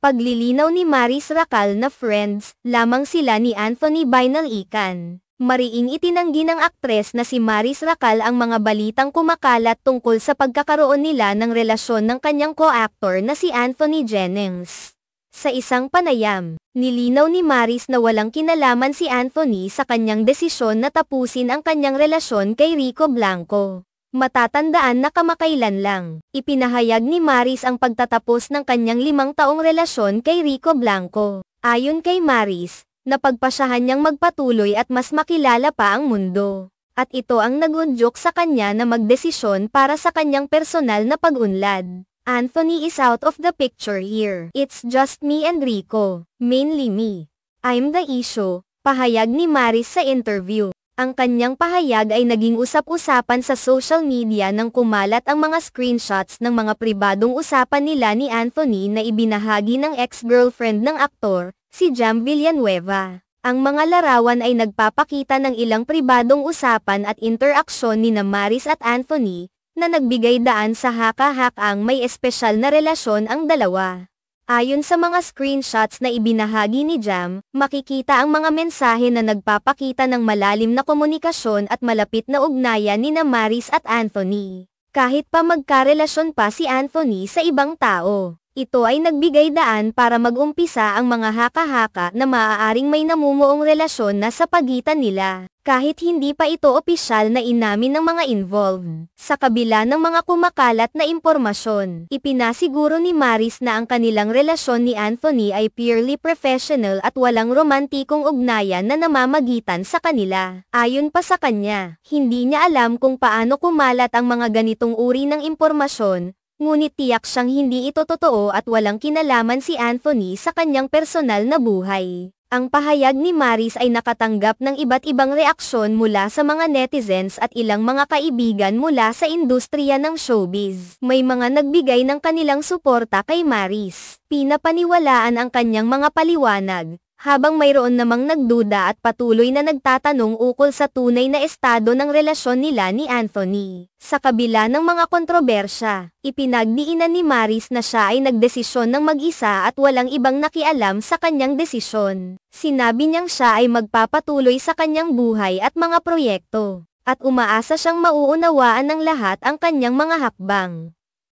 Paglilinaw ni Maris Racal na friends lamang sila ni Anthony Binalican. Mariing itinanggi ng aktres na si Maris Racal ang mga balitang kumakalat tungkol sa pagkakaroon nila ng relasyon ng kanyang co-actor na si Anthony Jennings. Sa isang panayam, nilinaw ni Maris na walang kinalaman si Anthony sa kanyang desisyon na tapusin ang kanyang relasyon kay Rico Blanco. Matatandaan na kamakailan lang, ipinahayag ni Maris ang pagtatapos ng kanyang 5 taong relasyon kay Rico Blanco. Ayon kay Maris, napagpasyahan niyang magpatuloy at mas makilala pa ang mundo. At ito ang nagundyok sa kanya na magdesisyon para sa kanyang personal na pag-unlad. Anthony is out of the picture here. It's just me and Rico, mainly me. I'm the issue, pahayag ni Maris sa interview. Ang kanyang pahayag ay naging usap-usapan sa social media nang kumalat ang mga screenshots ng mga pribadong usapan nila ni Anthony na ibinahagi ng ex-girlfriend ng aktor, si Jam Villanueva. Ang mga larawan ay nagpapakita ng ilang pribadong usapan at interaksyon ni Maris at Anthony, na nagbigay daan sa haka-hakang may espesyal na relasyon ang dalawa. Ayon sa mga screenshots na ibinahagi ni Jam, makikita ang mga mensahe na nagpapakita ng malalim na komunikasyon at malapit na ugnayan ni Maris at Anthony. Kahit pa magkarelasyon pa si Anthony sa ibang tao, ito ay nagbigay daan para mag-umpisa ang mga haka-haka na maaaring may namumuong relasyon na sa pagitan nila. Kahit hindi pa ito opisyal na inamin ng mga involved. Sa kabila ng mga kumakalat na impormasyon, ipinasiguro ni Maris na ang kanilang relasyon ni Anthony ay purely professional at walang romantikong ugnayan na namamagitan sa kanila. Ayon pa sa kanya, hindi niya alam kung paano kumalat ang mga ganitong uri ng impormasyon, ngunit tiyak siyang hindi ito totoo at walang kinalaman si Anthony sa kanyang personal na buhay. Ang pahayag ni Maris ay nakatanggap ng iba't ibang reaksyon mula sa mga netizens at ilang mga kaibigan mula sa industriya ng showbiz. May mga nagbigay ng kanilang suporta kay Maris. Pinapaniwalaan ang kanyang mga paliwanag, habang mayroon namang nagduda at patuloy na nagtatanong ukol sa tunay na estado ng relasyon nila ni Anthony. Sa kabila ng mga kontrobersya, ipinagdiinan ni Maris na siya ay nagdesisyon ng mag-isa at walang ibang nakialam sa kanyang desisyon. Sinabi niyang siya ay magpapatuloy sa kanyang buhay at mga proyekto, at umaasa siyang mauunawaan ng lahat ang kanyang mga hakbang.